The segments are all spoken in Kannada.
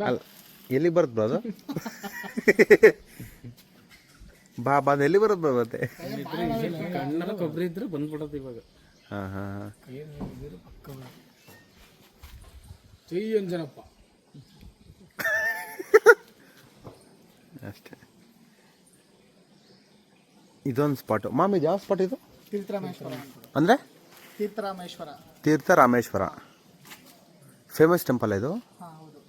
ಅಲ್ಲ ಎಲ್ಲಿಗೆ ಬರುತ್ತೆ ಬ್ರೋ ಅದು? ಬಾ ಎಲ್ಲಿ ಬರುತ್ತೆ ಬ್ರೋ ಮತ್ತೆ? ಕಣ್ಣರ ಕೊಬ್ಬರಿ ಇದ್ರೆ ಬಂದ್ಬಿಡೋದು ಇವಾಗ. ಹಾಂ ಹಾಂ ಹಾಂ ಏನು ಪಕ್ಕ ಜೈ ಅಂಜನಪ್ಪ ಅಷ್ಟೇ. ಇದೊಂದು ಸ್ಪಾಟು ಮಾಮ್, ಇದು ಯಾವ ಸ್ಪಾಟ್ ಇದು? ತೀರ್ಥರಾಮೇಶ್ವರ ಅಂದರೆ ತೀರ್ಥರಾಮೇಶ್ವರ ತೀರ್ಥರಾಮೇಶ್ವರ ಫೇಮಸ್ ಟೆಂಪಲ್ ಇದು. ಹಾಂ ಹೌದು.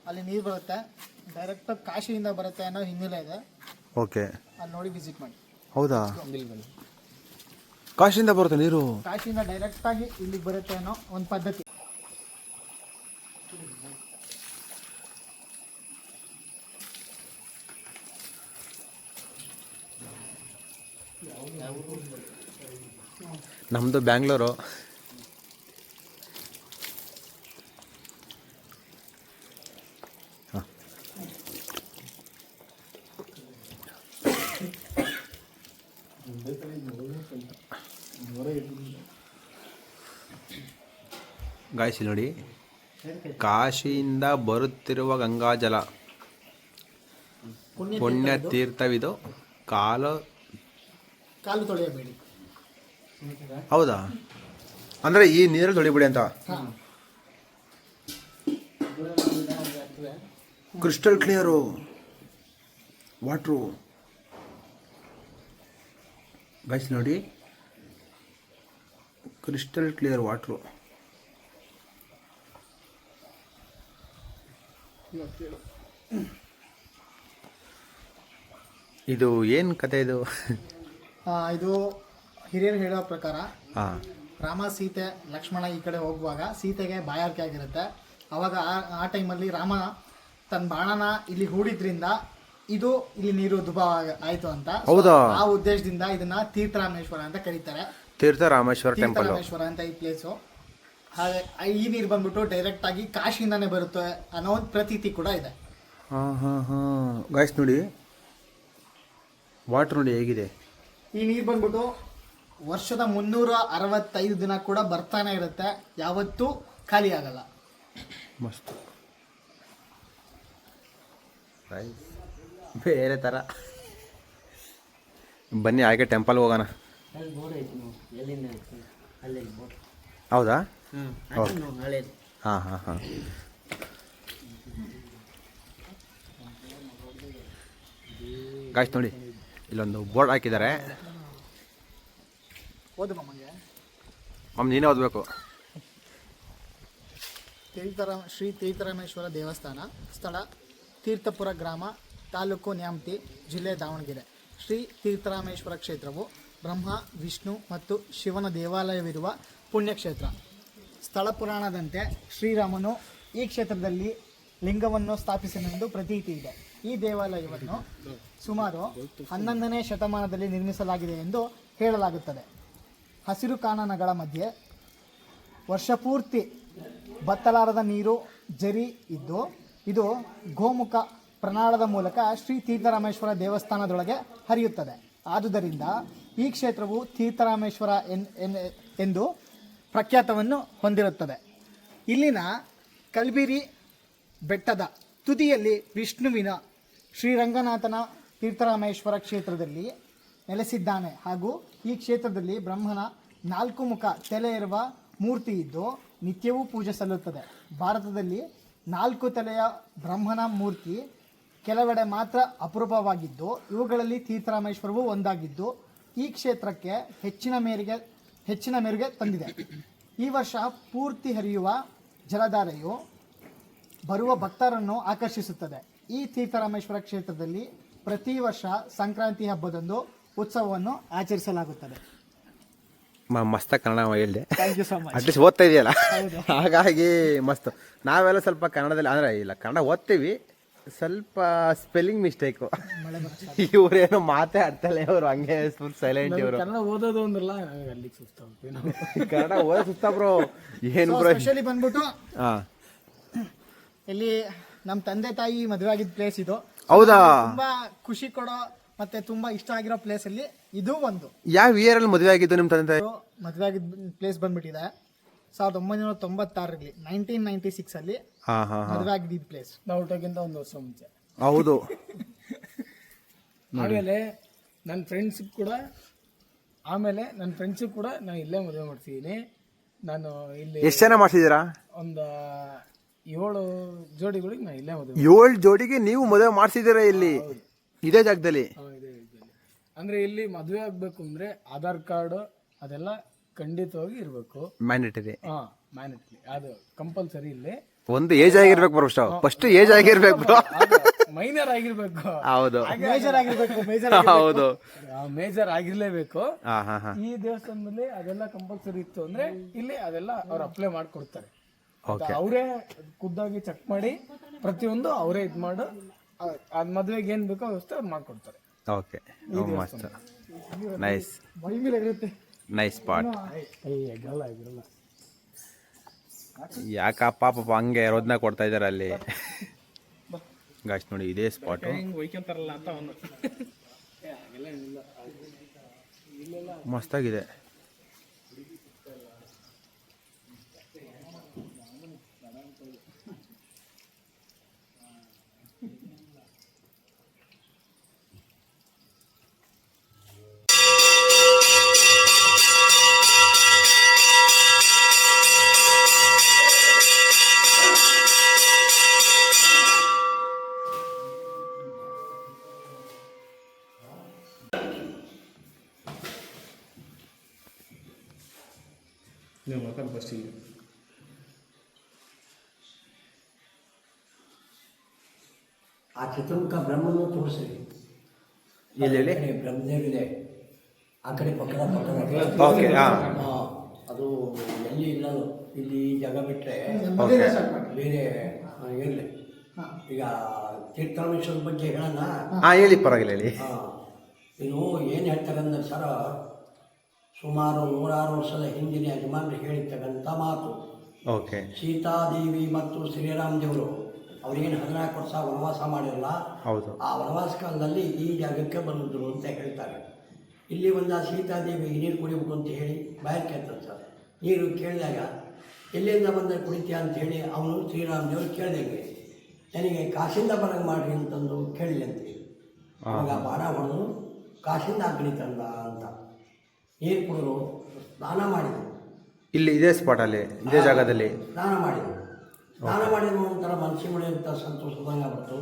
ಅಲ್ಲಿ ನೀರು ಬರುತ್ತೆ, ಡೈರೆಕ್ಟ್ ಕಾಶಿಯಿಂದ ಬರುತ್ತೆ ಅನ್ನೋ ಹಿನ್ನೆಲೆ ಇದೆ. ಓಕೆ, ಅಲ್ಲಿ ನೋಡಿ ವಿಸಿಟ್ ಮಾಡಿ. ಹೌದಾ? ಕಾಶಿಯಿಂದ ಬರುತ್ತೆ ನೀರು? ಕಾಶಿಯಿಂದ ಡೈರೆಕ್ಟ್ ಆಗಿ ಇಲ್ಲಿಗೆ ಬರುತ್ತೆ ಅನ್ನೋ ಒಂದು ಪದ್ಧತಿ. ನಮ್ಮದು ಬ್ಯಾಂಗ್ಳೂರು. ಹಾಂ, ಗಾಯ್ಸಿ ನೋಡಿ, ಕಾಶಿಯಿಂದ ಬರುತ್ತಿರುವ ಗಂಗಾಜಲ ಪುಣ್ಯ ತೀರ್ಥವಿದು. ಕಾಲು ತೊಳೆಯಬೇಡಿ. ಹೌದಾ? ಅಂದರೆ ಈ ನೀರಲ್ಲಿ ತೊಳಿಬಿಡಿ ಅಂತ. ಕ್ರಿಸ್ಟಲ್ ಕ್ಲಿಯರು ವಾಟ್ರು ಗೈಸ್ ನೋಡಿ, ಕ್ರಿಸ್ಟಲ್ ಕ್ಲಿಯರ್ ವಾಟ್ರು. ಇದು ಏನು ಕತೆ ಇದು? ಇದು ಹಿರಿಯರು ಹೇಳೋ ಪ್ರಕಾರ ಹಾಂ, ರಾಮ ಸೀತೆ ಲಕ್ಷ್ಮಣ ಈ ಕಡೆ ಹೋಗುವಾಗ ಸೀತೆಗೆ ಬಾಯಾರಿಕೆ ಆಗಿರುತ್ತೆ. ಅವಾಗ ಆ ಟೈಮಲ್ಲಿ ರಾಮ ತನ್ನ ಬಾಣನ ಇಲ್ಲಿ ಹೂಡಿದ್ರಿಂದ ಇದು ಇಲ್ಲಿ ನೀರು ದುಬಾವ ಆಯ್ತು ಅಂತ. ಹೌದಾ? ಆ ಉದ್ದೇಶದಿಂದ ಇದನ್ನ ತೀರ್ಥರಾಮೇಶ್ವರ ಅಂತ ಕರೀತಾರೆ. ತೀರ್ಥರಾಮೇಶ್ವರ ಟೆಂಪಲ್ ತೀರ್ಥರಾಮೇಶ್ವರ ಅಂತ ಈ ಪ್ಲೇಸು. ಹಾಗೆ ಈ ನೀರು ಬಂದ್ಬಿಟ್ಟು ಡೈರೆಕ್ಟ್ ಆಗಿ ಕಾಶಿಯಿಂದಾನೇ ಬರುತ್ತೆ ಅನ್ನೋ ಒಂದು ಪ್ರತೀತಿ ಕೂಡ ಇದೆ. ಹಾಂ ಹಾಂ ಹಾಂ ಗಾಯ್ಸ್ ನೋಡಿ, ವಾಟ್ರ್ ನೋಡಿ ಹೇಗಿದೆ. ಈ ನೀರು ಬಂದ್ಬಿಟ್ಟು ವರ್ಷದ 365 ದಿನ ಕೂಡ ಬರ್ತಾನೆ ಇರುತ್ತೆ, ಯಾವತ್ತೂ ಖಾಲಿ ಆಗಲ್ಲ. ಮಸ್ತ್ ಬೇರೆ ಥರ. ಬನ್ನಿ ಹಾಗೆ ಟೆಂಪಲ್ ಹೋಗೋಣ. ಹೌದಾ? ಹಾಂ ಹಾಂ ಹಾಂ ಗಾಯ್ಸ್ ನೋಡಿ, ಇಲ್ಲೊಂದು ಬೋರ್ಡ್ ಹಾಕಿದ್ದಾರೆ. ಓದು ಮಮ್ಮಗೆ. ಮಮ್ಮ ನೀನೇ ಓದಬೇಕು. ಶ್ರೀ ತೀರ್ಥರಾಮೇಶ್ವರ ದೇವಸ್ಥಾನ, ಸ್ಥಳ ತೀರ್ಥಪುರ ಗ್ರಾಮ, ತಾಲೂಕು ನ್ಯಾಮತಿ, ಜಿಲ್ಲೆ ದಾವಣಗೆರೆ. ಶ್ರೀ ತೀರ್ಥರಾಮೇಶ್ವರ ಕ್ಷೇತ್ರವು ಬ್ರಹ್ಮ, ವಿಷ್ಣು ಮತ್ತು ಶಿವನ ದೇವಾಲಯವಿರುವ ಪುಣ್ಯಕ್ಷೇತ್ರ. ಸ್ಥಳ ಪುರಾಣದಂತೆ ಶ್ರೀರಾಮನು ಈ ಕ್ಷೇತ್ರದಲ್ಲಿ ಲಿಂಗವನ್ನು ಸ್ಥಾಪಿಸಿನೆಂದು ಪ್ರತೀತಿ ಇದೆ. ಈ ದೇವಾಲಯವನ್ನು ಸುಮಾರು 11ನೇ ಶತಮಾನದಲ್ಲಿ ನಿರ್ಮಿಸಲಾಗಿದೆ ಎಂದು ಹೇಳಲಾಗುತ್ತದೆ. ಹಸಿರು ಕಾನನಗಳ ಮಧ್ಯೆ ವರ್ಷಪೂರ್ತಿ ಬತ್ತಲಾರದ ನೀರು ಜರಿ ಇದ್ದು, ಇದು ಗೋಮುಖ ಪ್ರಣಾಳದ ಮೂಲಕ ಶ್ರೀ ತೀರ್ಥರಾಮೇಶ್ವರ ದೇವಸ್ಥಾನದೊಳಗೆ ಹರಿಯುತ್ತದೆ. ಆದುದರಿಂದ ಈ ಕ್ಷೇತ್ರವು ತೀರ್ಥರಾಮೇಶ್ವರ ಎಂದು ಪ್ರಖ್ಯಾತವನ್ನು ಹೊಂದಿರುತ್ತದೆ. ಇಲ್ಲಿನ ಕಲ್ಬಿರಿ ಬೆಟ್ಟದ ತುದಿಯಲ್ಲಿ ವಿಷ್ಣುವಿನ ಶ್ರೀರಂಗನಾಥನ ತೀರ್ಥರಾಮೇಶ್ವರ ಕ್ಷೇತ್ರದಲ್ಲಿ ನೆಲೆಸಿದ್ದಾನೆ. ಹಾಗೂ ಈ ಕ್ಷೇತ್ರದಲ್ಲಿ ಬ್ರಹ್ಮನ 4 ಮುಖ ತಲೆ ಇರುವ ಮೂರ್ತಿ ಇದ್ದು ನಿತ್ಯವೂ ಪೂಜೆ ಸಲ್ಲುತ್ತದೆ. ಭಾರತದಲ್ಲಿ 4 ತಲೆಯ ಬ್ರಹ್ಮನ ಮೂರ್ತಿ ಕೆಲವೆಡೆ ಮಾತ್ರ ಅಪರೂಪವಾಗಿದ್ದು, ಇವುಗಳಲ್ಲಿ ತೀರ್ಥರಾಮೇಶ್ವರವೂ ಒಂದಾಗಿದ್ದು ಈ ಕ್ಷೇತ್ರಕ್ಕೆ ಹೆಚ್ಚಿನ ಮೆರುಗೆ ತಂದಿದೆ. ಈ ವರ್ಷ ಪೂರ್ತಿ ಹರಿಯುವ ಜಲಧಾರೆಯು ಬರುವ ಭಕ್ತರನ್ನು ಆಕರ್ಷಿಸುತ್ತದೆ. ಈ ತೀರ್ಥರಾಮೇಶ್ವರ ಕ್ಷೇತ್ರದಲ್ಲಿ ಪ್ರತಿ ವರ್ಷ ಸಂಕ್ರಾಂತಿ ಹಬ್ಬದಂದು ಉತ್ಸವವನ್ನು ಆಚರಿಸಲಾಗುತ್ತದೆ. ಮಸ್ತ ಕನ್ನಡ ಹೇಳಿದೆ. Thank you so much. At least ಓದ್ತಾ ಇದೆಯಲ್ಲ, ಹಾಗಾಗಿ ಮಸ್ತ್. ನಾವೆಲ್ಲ ಸ್ವಲ್ಪ ಕನ್ನಡದಲ್ಲಿ ಅಂದರೆ ಇಲ್ಲ, ಕನ್ನಡ ಓದ್ತೀವಿ, ಸ್ವಲ್ಪ ಸ್ಪೆಲ್ಲಿಂಗ್ ಮಿಸ್ಟೇಕು. ಇವ್ರೇನು ಮಾತೇ ಆಡ್ತಲ್ಲ, ಇವರು ಹಂಗೆ ಸೈಲೆಂಟ್. ಇವರು ಕನ್ನಡ ಓದೋದು ಅಂದ್ರಲ್ಲ, ಅಲ್ಲಿಗೆ ಸುಸ್ತಾಗ್ತೀವಿ. ಕನ್ನಡ ಓದೋ ಸುಸ್ತ ಬ್ರೋ. ಏನು ಬ್ರೋ ಸ್ಪೆಷಲಿ ಬಂದ್ಬಿಟ್ಟು ಹಾಂ, ಇಲ್ಲಿ ನಮ್ಮ ತಂದೆ ತಾಯಿ ಮದುವೆ ಆಗಿದ್ದ ಪ್ಲೇಸ್ ಇದು. ಹೌದಾ? ತುಂಬಾ ಖುಷಿ ಕೊಡೋ ಮತ್ತೆ ತುಂಬಾ ಇಷ್ಟ ಆಗಿರೋ ಪ್ಲೇಸ್ ಅಲ್ಲಿ ಇದು ಒಂದು. ಯಾವ ಇಯರಲ್ಲಿ ಮದುವೆ ಆಗಿದ್ದು ನಿಮ್ಮ ತಂದೆ ತಾಯಿ? ಮದುವೆ ಆಗಿದ್ದ ಪ್ಲೇಸ್ ಬಂದ್ಬಿಟ್ಟಿದೆ 1996ರಲ್ಲಿ 1996 ಅಲ್ಲಿ ಹಾಂ ಹಾಂ ಹಾಂ ಮದುವೆ ಆಗಿದ್ದ ಪ್ಲೇಸ್. ನಾವು ಹುಟ್ಟೋಕ್ಕಿಂತ 1 ವರ್ಷ ಮುಂಚೆ. ಹೌದು. ಆಮೇಲೆ ನನ್ನ ಫ್ರೆಂಡ್ಸಿಗೆ ಕೂಡ ನಾನು ಇಲ್ಲೇ ಮದುವೆ ಮಾಡ್ಸಿದ್ದೀನಿ. ನಾನು ಇಲ್ಲಿ ಎಷ್ಟು ಜನ ಮಾಡಿಸಿದ್ದೀರಾ? ಒಂದು 7 ಜೋಡಿಗಳಿಗೆ ನಾನು ಇಲ್ಲೇ ಮದುವೆ 7 ಜೋಡಿಗೆ ನೀವು ಮದುವೆ ಮಾಡಿಸಿದ್ದೀರಾ ಇಲ್ಲಿ ಇದೇ ಜಾಗದಲ್ಲಿ? ಇದೆ ಇದರಲ್ಲಿ. ಅಂದರೆ ಇಲ್ಲಿ ಮದುವೆ ಆಗಬೇಕು ಅಂದರೆ ಆಧಾರ್ ಕಾರ್ಡ್ ಅದೆಲ್ಲ ಖಂಡಿತವಾಗಿ ಇರಬೇಕು. ಮ್ಯಾಂಡೇಟರಿ. ಹಾಂ, ಮ್ಯಾಂಡೇಟರಿ, ಅದು ಕಂಪಲ್ಸರಿ. ಇಲ್ಲಿ ಒಂದು ಏಜ್ ಆಗಿರ್ಬೇಕು ಬ್ರೋ. ಫಸ್ಟ್ ಏಜ್ ಆಗಿರ್ಬೇಕು ಬ್ರೋ. ಮೈನರ್ ಆಗಿರ್ಬೇಕು. ಹೌದು ಮೇಜರ್ ಆಗಿರ್ಬೇಕು. ಹೌದು, ಮೇಜರ್ ಆಗಿರ್ಲೇಬೇಕು. ಹಾಂ ಹಾಂ ಹಾಂ. ಈ ದೇವಸ್ಥಾನದಲ್ಲಿ ಅದೆಲ್ಲ ಕಂಪಲ್ಸರಿ ಇತ್ತು ಅಂದ್ರೆ ಇಲ್ಲಿ ಅದೆಲ್ಲ ಅವ್ರು ಅಪ್ಲೈ ಮಾಡ್ಕೊಡ್ತಾರೆ. ಓಕೆ. ಅವರೇ ಖುದ್ದಾಗಿ ಚೆಕ್ ಮಾಡಿ ಪ್ರತಿಯೊಂದು ಅವರೇ ಇದು ಮಾಡು ಅದ್ ಮದುವೆಗೆ ಏನ್ ಬೇಕೋ ವ್ಯವಸ್ಥೆ ಅವ್ರು ಮಾಡ್ಕೊಡ್ತಾರೆ. ಓಕೆ, ಮಸ್ತ್, ನೈಸ್ ಮೈ ಮೇಲೆ ಇರುತ್ತೆ. Nice spot. ಆಗಿರಲ್ಲ. ಯಾಕಪ್ಪ ಪಾಪ ಹಂಗೆ ರೋದನ ಕೊಡ್ತಾ ಇದ್ದಾರೆ ಅಲ್ಲಿ. ಗಾಯ್ಸ್ ನೋಡಿ, ಇದೇ ಸ್ಪಾಟು. ಒಯ್ಕೊಂತಾರಲ್ಲ ಅಂತ ಅವನು. ಮಸ್ತಾಗಿದೆ. ನೀವು ಮಾತಾಡಿ ಫಸ್ಟಿಗೆ. ಆ ಚಿತ್ರಮುಖ ಬ್ರಹ್ಮನು ತೋರಿಸ್ರಿ. ಎಲ್ಲಿ ಬ್ರಹ್ಮದೇವರಿದೆ ಆ ಕಡೆ ಪಕ್ಕದ ಓಕೆ. ಹಾಂ, ಅದು ಎಲ್ಲಿ ಇಲ್ಲ, ಇಲ್ಲಿ ಜಾಗ ಬಿಟ್ಟರೆ ಬೇರೆ ಇರಲಿ. ಈಗ ತೀರ್ಥರಾಮೇಶ್ವರ ಬಗ್ಗೆ ಹೇಳೋಣ. ಹಾಂ ಹೇಳಿ, ಪರವಾಗಿಲ್ಲ ಹೇಳಿ. ಇದು ಏನು ಹೇಳ್ತಾರೆ ಅಂದ್ರೆ ಸರ, ಸುಮಾರು 106 ವರ್ಷದ ಹಿಂದಿನ ಯಜಮಾನರು ಹೇಳಿರ್ತಕ್ಕಂಥ ಮಾತು. ಓಕೆ. ಸೀತಾದೇವಿ ಮತ್ತು ಶ್ರೀರಾಮ ದೇವರು ಅವ್ರೇನು 14 ವರ್ಷ ವನವಾಸ ಮಾಡಿರಲ್ಲ, ಹೌದು. ಆ ವನವಾಸ ಕಾಲದಲ್ಲಿ ಈ ಜಾಗಕ್ಕೆ ಬಂದಿದ್ರು ಅಂತ ಹೇಳ್ತಾರೆ. ಇಲ್ಲಿ ಒಂದು ಸೀತಾದೇವಿ ನೀರು ಕುಡಿಬೇಕು ಅಂತ ಹೇಳಿ ಬಾಯಿ ಕೇಳ್ತಾರೆ ಸರ್. ನೀರು ಕೇಳಿದಾಗ ಎಲ್ಲಿಂದ ಬಂದ ಕುಡಿತೀಯ ಅಂತೇಳಿ ಅವನು ಶ್ರೀರಾಮ ದೇವರು ಕೇಳಿದಂಗೆ ನನಗೆ ಕಾಶಿಂದ ಬರಂಗೆ ಮಾಡ್ರಿ ಅಂತಂದು ಕೇಳಿದಂತೆ. ಅವಾಗ ಬಾಣ ಹೊಡೆದು ಕಾಶಿಂದ ಅಗ್ನಿ ತಂದ ಅಂತ ನೀರು ಕುಡಿದ್ರು, ಸ್ನಾನ ಮಾಡಿದರು. ಇಲ್ಲಿ ಇದೇ ಸ್ಪಾಟಲ್ಲಿ, ಇದೇ ಜಾಗದಲ್ಲಿ ಸ್ನಾನ ಮಾಡಿದರು. ಸ್ನಾನ ಮಾಡಿದ ಒಂಥರ ಮನಸ್ಸಿಗೆ ಅಂತ ಸಂತೋಷದಂಗೆ ಆಗ್ಬಿಟ್ಟು,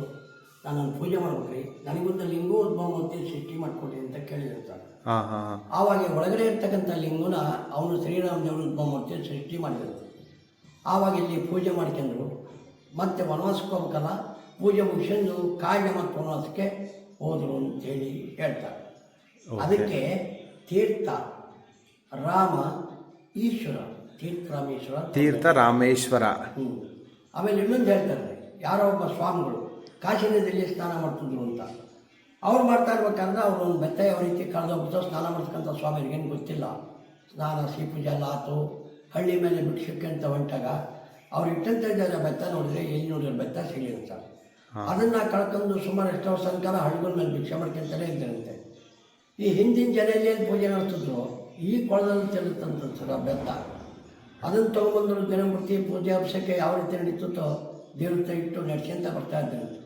ನಾನೊಂದು ಪೂಜೆ ಮಾಡ್ಬೇಕ್ರಿ, ನನಗೊಂದು ಲಿಂಗೋದ್ಭವ ಮೂರ್ತಿ ಸೃಷ್ಟಿ ಮಾಡಿಕೊಡ್ರಿ ಅಂತ ಕೇಳಿರ್ತಾರೆ. ಹಾಂ ಹಾಂ ಹಾಂ. ಆವಾಗ ಒಳಗಡೆ ಇರ್ತಕ್ಕಂಥ ಲಿಂಗನ ಅವನು ಶ್ರೀರಾಮ ದೇವರ ಉದ್ಭವ ಮೂರ್ತಿ ಸೃಷ್ಟಿ ಮಾಡಿದಂತೆ. ಆವಾಗ ಇಲ್ಲಿ ಪೂಜೆ ಮಾಡ್ಕೊಂಡ್ರು. ಮತ್ತೆ ವನವಾಸಕ್ಕೆ ಹೋಗ್ಬೇಕಲ್ಲ, ಪೂಜೆ ಮುಗಿಸ್ಕೊಂಡು ಕಾಯ್ದೆ ಮತ್ತು ವನವಾಸಕ್ಕೆ ಹೋದರು ಅಂತೇಳಿ ಹೇಳ್ತಾರೆ. ಅದಕ್ಕೆ ತೀರ್ಥ ರಾಮ ಈಶ್ವರ, ತೀರ್ಥರಾಮೇಶ್ವರ, ತೀರ್ಥರಾಮೇಶ್ವರ. ಆಮೇಲೆ ಇನ್ನೊಂದು ಹೇಳ್ತಾರೆ, ಯಾರೋ ಒಬ್ಬ ಸ್ವಾಮಿಗಳು ಕಾಶಿ ನದಿಯಲ್ಲಿ ಸ್ನಾನ ಮಾಡ್ತಿದ್ರು ಅಂತ. ಅವ್ರು ಮಾಡ್ತಾ ಇರ್ಬೇಕಾದ್ರೆ ಅವರು ಒಂದು ಬೆತ್ತ ಯಾವ ರೀತಿ ಕಳೆದೋಗ್ಬಿಟ್ಟು ಸ್ನಾನ ಮಾಡ್ತಕ್ಕಂಥ ಸ್ವಾಮಿಗಳಿಗೇನು ಗೊತ್ತಿಲ್ಲ. ಸ್ನಾನ ಪೂಜೆ ಎಲ್ಲ ಆತು. ಹಳ್ಳಿ ಮೇಲೆ ಭಿಕ್ಷಕ್ಕೆ ಅಂತ ಹೊಂಟಾಗ ಅವ್ರು ಇಟ್ಟಂತ ಬೆತ್ತ ನೋಡಿದ್ರೆ ಎಲ್ಲಿ ನೋಡಿದ್ರೆ ಬೆತ್ತ ಸಿಗಲಿಲ್ಲ. ಅದನ್ನು ಕಳ್ಕೊಂಡು ಸುಮಾರು ಎಷ್ಟೋ ವರ್ಷ ತನಕ ಹಳ್ಳಿಗಳ ಮೇಲೆ ಭಿಕ್ಷೆ ಮಾಡ್ಕೊಂತಾನೆ ಇದ್ದರಂತೆ. ಈ ಹಿಂದಿನ ಜನ ಎಲ್ಲಿ ಪೂಜೆ ನಡೆಸಿದ್ರು ಈ ಕೊಳದಲ್ಲಿ ಚೆಲ್ಲುತ್ತಂತ ಸರ್ ಆ ಬೆತ್ತ. ಅದನ್ನು ತೊಗೊಂಬಂದರು ದಿನಮೂರ್ತಿ ಪೂಜೆ ಅಭಿಷೇಕ ಯಾವ ರೀತಿ ನಡೀತೋ ದೇವ್ರ ಹತ್ರ ಇಟ್ಟು ನಡೆಸ್ಕೊಂತ ಬರ್ತಾ ಇದ್ದಂತೆ.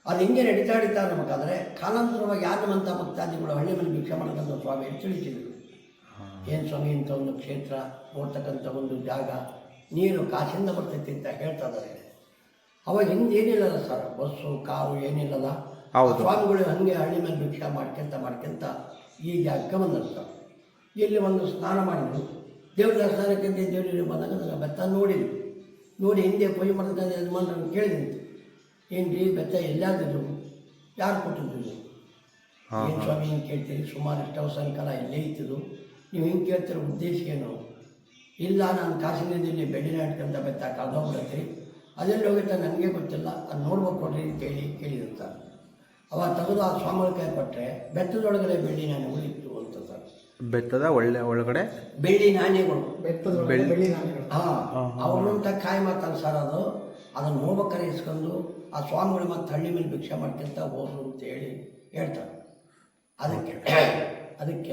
ಅದು ಹಿಂಗೆ ನಡೀತಾ ಇರಬೇಕಾದ್ರೆ ಕಾಲಾಂತರವಾಗಿ ಯಾರು ನಮ್ಮಂಥ ಭಕ್ತಾದಿಗಳು ಹಳ್ಳಿ ಮೇಲೆ ಭಿಕ್ಷೆ ಮಾಡ್ಕೊಂತ ಸ್ವಾಮಿ ತಿಳಿಸಿದ್ರು. ಏನು ಸ್ವಾಮಿ ಇಂಥ ಒಂದು ಕ್ಷೇತ್ರ, ನೋಡ್ತಕ್ಕಂಥ ಒಂದು ಜಾಗ, ನೀರು ಕಾಶಿಂದ ಬರ್ತೈತಿ ಅಂತ ಹೇಳ್ತಾ ಇದ್ದಾರೆ. ಅವಾಗ ಹಿಂದೆ ಏನಿಲ್ಲಲ್ಲ ಸರ್, ಬಸ್ಸು ಕಾರು ಏನಿಲ್ಲಲ್ಲ. ಸ್ವಾಮಿಗಳು ಹಾಗೆ ಹಳ್ಳಿ ಮೇಲೆ ಭಿಕ್ಷೆ ಮಾಡ್ಕೊಂತ ಈ ಜಾಗಕ್ಕೆ ಬಂದಿರ್ತಾರೆ. ಇಲ್ಲಿ ಒಂದು ಸ್ನಾನ ಮಾಡಿದ್ರು. ದೇವ್ರ ಸ್ನಾನಕ್ಕೆ ದೇವ್ರಿಗೆ ಬಂದಾಗ ನನಗೆ ಬೆತ್ತ ನೋಡಿ ಹಿಂದೆ ಪೂಜೆ ಮಾಡ್ತಕ್ಕಂಥ ಯಜಮಾನರನ್ನು ಕೇಳಿದಂತೆ, ಏನು ರೀ ಬೆತ್ತ ಎಲ್ಲಾದ್ರು ಯಾರು ಕೊಟ್ಟಿದ್ರು? ಏನು ಸ್ವಾಮಿ ಹಿಂಗೆ ಕೇಳ್ತೀರಿ, ಸುಮಾರು ಎಷ್ಟು ಅವಸರಕಾಲ ಇಲ್ಲೇ ಇತ್ತಿದ್ದು, ನೀವು ಹಿಂಗೆ ಕೇಳ್ತಿರೋ ಉದ್ದೇಶ ಏನು? ಇಲ್ಲ, ನಾನು ಕಾಶಿನದಲ್ಲಿ ಬೆಳ್ಳಿನ ಇಟ್ಕೊಂತ ಬೆತ್ತ ಕಳೆದೋಗ್ಬಿಡತ್ತೀರಿ, ಅದೆಲ್ಲಿ ಹೋಗುತ್ತೆ ನನಗೆ ಗೊತ್ತಿಲ್ಲ, ಅದು ನೋಡ್ಬೇಕು ಕೊಡ್ರಿ ಅಂತೇಳಿ ಕೇಳಿರ್ತಾರೆ. ಅವಾಗ ತೆಗೆದು ಆ ಸ್ವಾಮಿಗಳ ಕೈ ಕೊಟ್ಟರೆ ಬೆತ್ತದೊಳಗಡೆ ಬೆಳ್ಳಿ ನಾಣ್ಯಗಳು ಇತ್ತು ಅಂತ ಸರ್. ಬೆತ್ತದ ಒಳಗಡೆ ಬೆಳ್ಳಿ ನಾಣ್ಯಗಳು, ಬೆಳ್ಳಿ ನಾಣ್ಯಗಳು. ಹಾಂ, ಅವ್ರಂತ ಕಾಯಿ ಮಾತಾಡ ಸರ್. ಅದನ್ನು ನೋಡ್ಬೇಕಾರೆ ಇಸ್ಕೊಂಡು ಆ ಸ್ವಾಮಿಗಳು ಮತ್ತು ಹಳ್ಳಿ ಮೇಲೆ ಭಿಕ್ಷೆ ಮಾಡ್ಕೊಂತ ಹೋದ್ರು ಅಂತೇಳಿ ಹೇಳ್ತಾರೆ. ಅದಕ್ಕೆ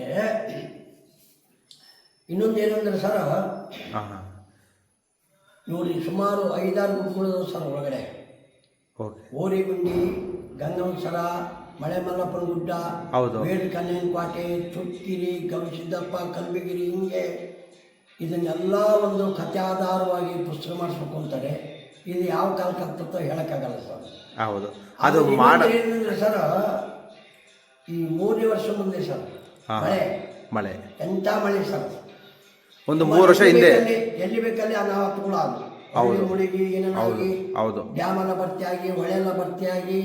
ಇನ್ನೊಂದು ಏನಂದ್ರೆ ಸರ್, ನೋಡಿ ಸುಮಾರು 5-6 ಗುಂಪುಗಳು ಸರ್ ಒಳಗಡೆ. ಓಕೆ. ಓರಿಗುಂಡಿ, ಗಂಗವಸರ, ಮಳೆಮಲ್ಲಪ್ಪನ ಗುಡ್ಡ, ಹೌದು. ಬೇಡು ಕಲ್ಯಾಣ ಕೋಟೆ, ಚುಕ್ಕಿರಿ, ಗವಿಸಿದ್ದಪ್ಪ, ಕಲ್ಬಗಿರಿ, ಹಿಂಗೆ ಇದನ್ನೆಲ್ಲ ಒಂದು ಕಥೆ ಆಧಾರವಾಗಿ ಪುಸ್ತಕ ಮಾಡಿಸ್ಬೇಕು ಅಂತಾರೆ. ಇದು ಯಾವ ಕಾಲಕ್ಕೆ ಆಗ್ತದೋ ಹೇಳೋಕ್ಕಾಗಲ್ಲ ಸರ್. ಹೌದು. ಅದು ಮಾಡ ಏನಂದ್ರೆ ಸರ್, ಈ 3ನೇ ವರ್ಷ ಮುಂದೆ ಸರ್ ಮಳೆ ಎಂಥ ಮಳೆ ಸರ್. ಒಂದು 3 ವರ್ಷ ಹಿಂದೆ ಎಲ್ಲಿ ಬೇಕಲ್ಲಿ ಅನಾಹುತಗಳು ಆದವು. ಹೌದು. ಮುಳುಗಿ ಏನೇನಾಗಿ, ಹೌದು. ಡ್ಯಾಮ್ ಎಲ್ಲ ಭರ್ತಿಯಾಗಿ, ಹೊಳೆಲ್ಲ ಭರ್ತಿಯಾಗಿ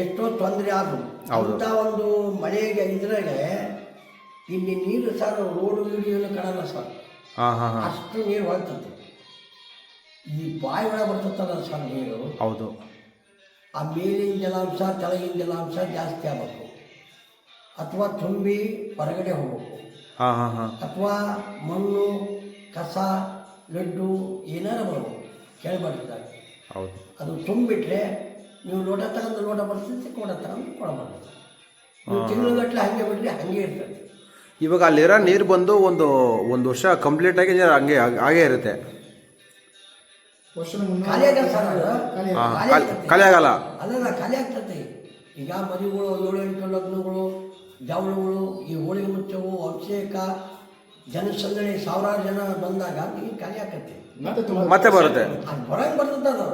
ಎಷ್ಟೋ ತೊಂದರೆ ಆದವು. ಅಂತ ಒಂದು ಮಳೆಗೆ ಇದ್ರಾಗೆ ಇಲ್ಲಿ ನೀರು ಸರ್ ರೋಡು ಗೀಡು ಏನು ಕಾಣಲ್ಲ ಸರ್. ಅಷ್ಟು ನೀರು ಹೊಳ್ತದೆ. ಈ ಬಾಯಿ ಒಳಗೆ ಬರ್ತದಲ್ಲ ಸರ್ ನೀರು. ಹೌದು. ಆ ಮೇಲಿನ ಜಲಾಂಶ ಕೆಳಗಿನ ಜಲಾಂಶ ಜಾಸ್ತಿ ಆಗಬೇಕು, ಅಥವಾ ತುಂಬಿ ಹೊರಗಡೆ ಹೋಗ್ಬೇಕು, ಅಥವಾ ಮಣ್ಣು ಕಸ ಲಡ್ಡು ಏನಾರು ಬರ್ಬೇಕು, ಕೇಳಬಾರ್ದು. ಹೌದು. ಅದು ತುಂಬಿಟ್ರೆ ನೀವು ಲೋಟ ತಗೊಂಡು ಲೋಟ ಬರ್ತೈತೆ, ಕೊಡ ತಗೊಂಡು ಕೊಡ ಬರ್ತದೆ. ನೀವು ತಿಂಗಳಗಟ್ಟಲೆ ಹಾಗೆ ಬಿಟ್ಟರೆ ಹಾಗೆ ಇರ್ತದೆ. ಇವಾಗ ಅಲ್ಲಿರೋ ನೀರು ಬಂದು ಒಂದು ವರ್ಷ ಕಂಪ್ಲೀಟ್ ಆಗಿ ಹಾಗೇ ಇರುತ್ತೆ. ಖಾಲಿ ಆಗಲ್ಲ ಸರ್, ಖಾಲಿ ಆಗಲ್ಲ. ಅಲ್ಲ ಖಾಲಿ ಆಗ್ತದೆ. ಈಗ ಮದುವೆಗಳು, 7-8 ಲಗ್ನಗಳು, ಜವಳುಗಳು, ಈ ಹೋಳಿಗೆ ಮುಚ್ಚವು, ಅಭಿಷೇಕ, ಜನಸಂದಣಿ, ಸಾವಿರಾರು ಜನ ಬಂದಾಗ ಈಗ ಖಾಲಿ ಆಕತ್ತೆ, ಮತ್ತೆ ಬರುತ್ತೆ. ಅದು ಹೊರಗೆ ಬರ್ತದೆ. ಅದು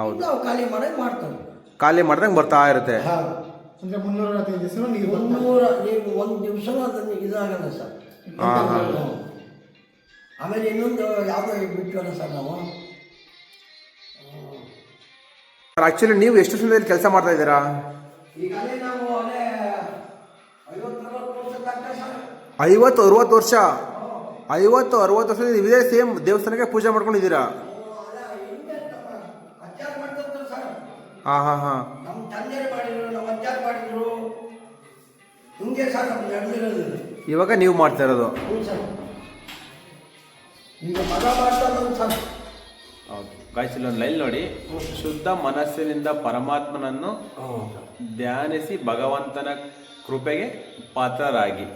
ಹೌದು. ನಾವು ಖಾಲಿ ಮಾಡಕ್ಕೆ ಮಾಡ್ತೇವೆ. ಖಾಲಿ ಮಾಡ್ದಂಗೆ ಬರ್ತಾ ಇರುತ್ತೆ. ಅಂದರೆ 365 ದಿವಸ ನೀವು 300 ನೀವು ಒಂದು ದಿವಸನೂ ಅದನ್ನು ಇದಾಗಲ್ಲ ಸರ್. ಆಮೇಲೆ ಇನ್ನೊಂದು ಯಾವುದೋ ಬಿಟ್ಟವಲ್ಲ ಸರ್ ನಾವು. ಆಕ್ಚುಲಿ ನೀವು ಎಷ್ಟು ವರ್ಷದಲ್ಲಿ ಕೆಲಸ ಮಾಡ್ತಾ ಇದ್ದೀರಾ? ಈಗಾಗಲೇ ನಾವು ಅದೇ 50-60 ವರ್ಷ ತನಕ ಸರ್. 50-60 ವರ್ಷ. 50-60 ವರ್ಷದಿಂದ ಇದೇ ಸೇಮ್ ದೇವಸ್ಥಾನಕ್ಕೆ ಪೂಜೆ ಮಾಡ್ಕೊಂಡಿದ್ದೀರಾ? ನಮ್ಮ ತಂದೆಯರು ಮಾಡಿದ್ರು, ನಮ್ಮ ಅಜ್ಜಾರು ಮಾಡಿದ್ರು, ಹಿಂಗೆ ಸರ್ ನಮ್ಮ ನಡೆದಿರೋದು. ಇವಾಗ ನೀವು ಮಾಡ್ತಾ ಇರೋದು? ಸರ್ ಈಗ ಮಗ ಮಾಡ್ತಾ ಇರೋದು ಸರ್. ಹೌದು. ಗಾಯ್ಸ್, ಇಲ್ಲೊಂದು ಲೈನ್ ನೋಡಿ. ಶುದ್ಧ ಮನಸ್ಸಿನಿಂದ ಪರಮಾತ್ಮನನ್ನು ಧ್ಯಾನಿಸಿ ಭಗವಂತನ ಕೃಪೆಗೆ ಪಾತ್ರರಾಗಿ.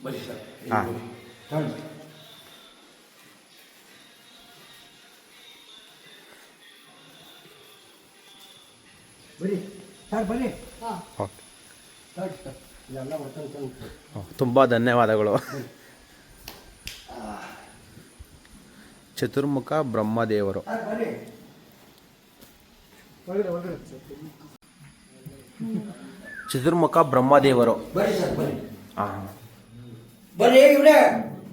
ಬನ್ನಿ ಸರ್. ಬನ್ನಿ ಸರ್, ಬನ್ನಿ. ತುಂಬ ಧನ್ಯವಾದಗಳು. ಚತುರ್ಮುಖ ಬ್ರಹ್ಮದೇವರು. ಚತುರ್ಮುಖ ಬ್ರಹ್ಮದೇವರು. ಬನ್ನಿ ಸರ್, ಬನ್ನಿ. ಬನ್ನಿ ಇವ್ರೆ,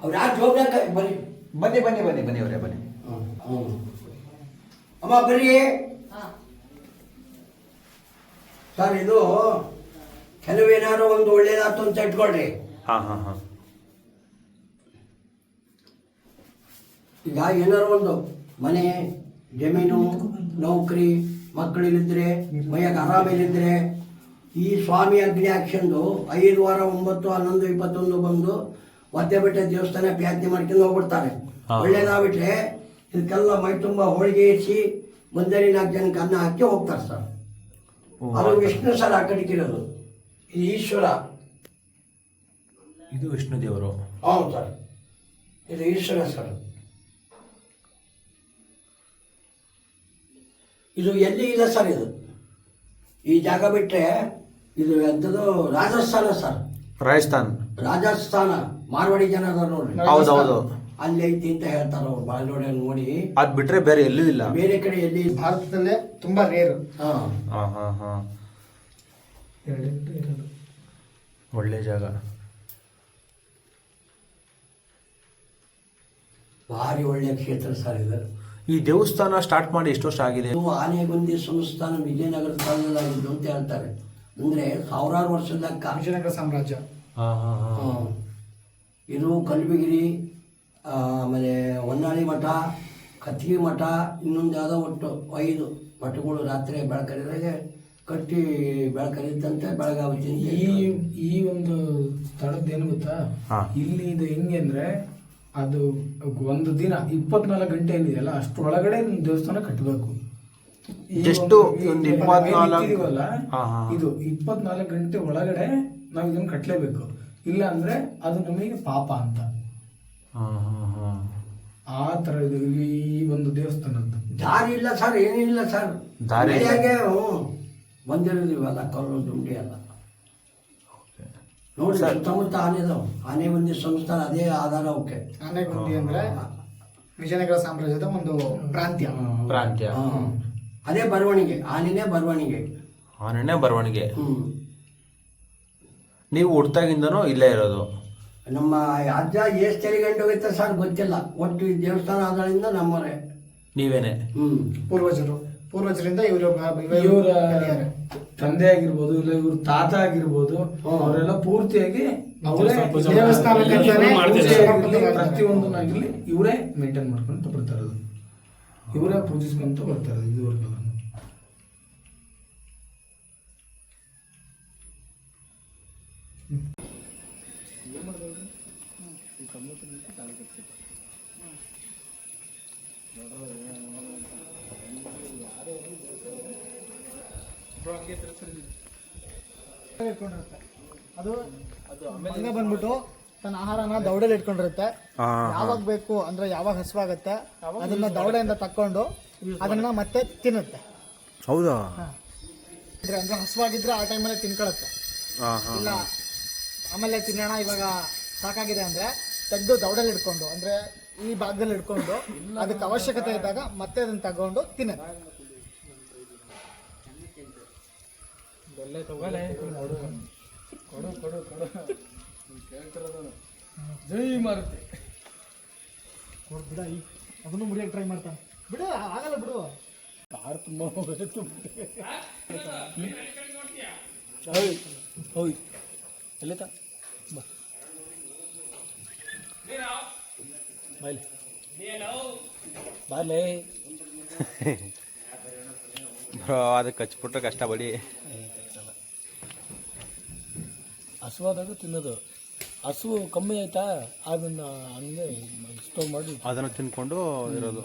ಅವ್ರು ಯಾರು ಜೋಬ್ನಾಕ ಬನ್ನಿ. ಬನ್ನಿ ಬನ್ನಿ ಬನ್ನಿ ಬನ್ನಿ ಅವರೇ ಬನ್ನಿ. ಅಮ್ಮ ಬರ್ರಿ ಸರ್. ಇದು ಕೆಲವೇನಾದ್ರು ಒಂದು ಒಳ್ಳೇದಾಯ್ತು ಅಂತ ಇಟ್ಕೊಳ್ರಿ. ಈಗ ಏನಾರು ಒಂದು ಮನೆ, ಜಮೀನು, ನೌಕರಿ, ಮಕ್ಕಳಿಲ್ಲಿದ್ರೆ, ಮೈಯಾಗ ಆರಾಮಿಲ್ಲಿದ್ರೆ ಈ ಸ್ವಾಮಿ ಅಗ್ನಿ ಹಾಕ್ಸ್ಕೊಂಡು 5 ವಾರ 9, 11, 21 ಬಂದು ಒದ್ದೆ ಬಿಟ್ಟೆ ದೇವಸ್ಥಾನ ಪ್ರಾರ್ಥನೆ ಮಾಡ್ಕೊಂಡು ಹೋಗ್ಬಿಡ್ತಾರೆ. ಒಳ್ಳೇದಾಗ್ಬಿಟ್ರೆ ಇದಕ್ಕೆಲ್ಲ ಮೈ ತುಂಬ ಹೋಳಿಗೆ ಇರಿಸಿ ಮುಂದೆ 4 ಜನಕ್ಕೆ ಅನ್ನ ಹಾಕಿ ಹೋಗ್ತಾರೆ ಸರ್. ಅದು ವಿಷ್ಣು ಸರ್ ಆ ಕಡೆಗಿರೋದು. ಇದು ಈಶ್ವರ. ಇದು ವಿಷ್ಣು ದೇವರು. ಹೌದು ಸರ್, ಇದು ಈಶ್ವರ ಸರ್. ಇದು ಎಲ್ಲಿ ಇಲ್ಲ ಸರ್. ಇದು ಈ ಜಾಗ ಬಿಟ್ಟರೆ ಇದು ಎಂಥದ್ದು ರಾಜಸ್ಥಾನ ಸರ್. ರಾಜಸ್ಥಾನ ಮಾರ್ವಾಡಿ ಜನ ಅದ ನೋಡ್ರಿ. ಹೌದೌದು. ಅಲ್ಲಿ ಐತಿ ಅಂತ ಹೇಳ್ತಾರ ಅವ್ರು. ಬಾಳೋಡೆ ನೋಡಿ ಅದ್ ಬಿಟ್ರೆ ಬೇರೆ ಎಲ್ಲೂ ಇಲ್ಲ. ಬೇರೆ ಕಡೆ ಎಲ್ಲಿ ಭಾರತದಲ್ಲೇ ತುಂಬಾ ರೇರು. ಒಳ್ಳೆ ಜಾಗ, ಭಾರಿ ಒಳ್ಳೆಯ ಕ್ಷೇತ್ರ ಸರ್ ಇದು. ಈ ದೇವಸ್ಥಾನ ಸ್ಟಾರ್ಟ್ ಮಾಡಿ ಎಷ್ಟು ವರ್ಷ ಆಗಿದೆ? ಇದು ಆನೆಗೊಂದಿ ಸಂಸ್ಥಾನ ವಿಜಯನಗರ ಕಾಲದಲ್ಲಾಗಿದ್ದು ಅಂತ ಹೇಳ್ತಾರೆ. ಅಂದ್ರೆ ಸಾವಿರಾರು ವರ್ಷದ ವಿಜಯನಗರ ಸಾಮ್ರಾಜ್ಯ. ಇದು ಕಲ್ಬಗಿರಿ, ಆಮೇಲೆ ಹೊನ್ನಾಳಿ ಮಠ, ಕತ್ತಿಗೆ ಮಠ, ಇನ್ನೊಂದು ಯಾವುದೋ ಒಟ್ಟು 5 ಮಠಗಳು ರಾತ್ರಿ ಬೆಳಕರಿದಾಗೆ ಕಟ್ಟಿ ಬೆಳಕರಿದ್ದಂತೆ ಬೆಳಗಾವಿ. ಈ ಒಂದು ಸ್ಥಳದ ಏನು ಗೊತ್ತಾ, ಇಲ್ಲಿ ಇದು ಹೆಂಗೆ ಅಂದ್ರೆ ಅದು ಒಂದು ದಿನ 24 ಗಂಟೆ ಏನಿದೆಯಲ್ಲ ಅಷ್ಟೊಳಗಡೆ ದೇವಸ್ಥಾನ ಕಟ್ಟಬೇಕು. ಎಷ್ಟು ಒಂದು 24 ಇದು 24 ಗಂಟೆ ಒಳಗಡೆ ನಾವು ಇದನ್ನು ಕಟ್ಟಲೇಬೇಕು. ಇಲ್ಲ ಅಂದ್ರೆ ಅದು ನಮಗೆ ಪಾಪ ಅಂತ. ಆ ಥರ ಇದು ಈ ಒಂದು ದೇವಸ್ಥಾನದ್ದು. ದಾರಿ ಇಲ್ಲ ಸರ್, ಏನಿಲ್ಲ ಸರ್. ದಾರಿ ಇಲ್ಲ. ಮನೆಯಾಗೆ ಬಂದಿರೋದು ಇವೆಲ್ಲ ಕಲ್ಲು ದುಂಡಿ ಎಲ್ಲ ನೋಡಿ. ಸುತ್ತಮುತ್ತ ಆನೆ ಇದಾವೆ. ಆನೆ ಮಂದಿ ಸಂಸ್ಥಾನ ಅದೇ ಆಧಾರ ಅವಕ್ಕೆ. ಆನೆಗುಂದಿ ಅಂದ್ರೆ ವಿಜಯನಗರ ಸಾಮ್ರಾಜ್ಯದ ಒಂದು ಪ್ರಾಂತ್ಯ. ಅದೇ ಬರವಣಿಗೆ, ಆನೆನೇ ಬರವಣಿಗೆ. ಆನೆನೇ ಬರವಣಿಗೆ. ನೀವು ಹುಟ್ಟಾಗಿಂದನೂ ಇಲ್ಲೇ ಇರೋದು? ನಮ್ಮ ಅಜ್ಜ ಎಷ್ಟು ತೆರಿಗಂಡು ಹೋಗುತ್ತೆ ಸರ್ ಗೊತ್ತಿಲ್ಲ. ಒಟ್ಟು ಈ ದೇವಸ್ಥಾನ ಆದಾಳಿಂದ ನಮ್ಮವರೇ. ನೀವೇನೆ? ಪೂರ್ವಜರಿಂದ ಇವರು ಇವರ ತಂದೆ ಆಗಿರ್ಬೋದು, ಇಲ್ಲ ಇವ್ರ ತಾತ ಆಗಿರ್ಬೋದು, ಅವರೆಲ್ಲ ಪೂರ್ತಿಯಾಗಿ ಅವರೇ ಪ್ರತಿಯೊಂದನ್ನಾಗಿರ್ಲಿ ಇವರೇ ಮೇಂಟೈನ್ ಮಾಡ್ಕೊಂತ ಬರ್ತಾ ಇರೋದು, ಇವರೇ ಪೂಜಿಸ್ಕೊಂತ ಬರ್ತಾ ಇರೋದು ಇದುವರೆಗೆಲ್ಲ. ಅದು ಹಂಗೆ ಬಂದ್ಬಿಟ್ಟು ತನ್ನ ಆಹಾರನ ದವಡೆಯಲ್ಲಿ ಇಟ್ಕೊಂಡಿರುತ್ತೆ. ಯಾವಾಗ ಬೇಕು ಅಂದ್ರೆ ಯಾವಾಗ ಹಸುವಾಗತ್ತೆ ಅದನ್ನ ದವಡೆಯಿಂದ ತಕ್ಕೊಂಡು ಅದನ್ನ ಮತ್ತೆ ತಿನ್ನುತ್ತೆ. ಹೌದಾ? ಅಂದ್ರೆ ಹಸುವಾಗಿದ್ರೆ ಆ ಟೈಮಲ್ಲಿ ತಿನ್ಕೊಳತ್ತೆ. ಇಲ್ಲ ಆಮೇಲೆ ತಿನ್ನೋಣ ಇವಾಗ ಸಾಕಾಗಿದೆ ಅಂದ್ರೆ ತೆಗೆದು ದವಡೆಯಲ್ಲಿ ಇಟ್ಕೊಂಡು ಅಂದ್ರೆ ಈ ಭಾಗದಲ್ಲಿ ಇಟ್ಕೊಂಡು ಅದಕ್ಕೆ ಅವಶ್ಯಕತೆ ಇದ್ದಾಗ ಮತ್ತೆ ಅದನ್ನ ತಗೊಂಡು ತಿನ್ನುತ್ತೆ. ಜೈ ಮಾರುತಿ. ಬಿಡ ಅದನ್ನು ಮುರಿಯಕ್ಕೆ ಟ್ರೈ ಮಾಡ್ತಾನೆ. ಬಿಡು, ಆಗಲ್ಲ ಬಿಡು. ಕಾರ್ ತುಂಬ ಎಲ್ಲಿತ ಬಾಯ್ಲೆ ಬಾರ್ಲೆ ಅದಕ್ಕೆ ಹಚ್ಬಿಟ್ರೆ ಕಷ್ಟ ಬಡಿ. ಹಸುವಾದಾಗ ತಿನ್ನೋದು. ಹಸು ಕಮ್ಮಿ ಆಯ್ತಾ ಅದನ್ನ ಹಂಗೆ ಸ್ಟೋರ್ ಮಾಡಿ ಅದನ್ನು ತಿನ್ಕೊಂಡು ಇರೋದು.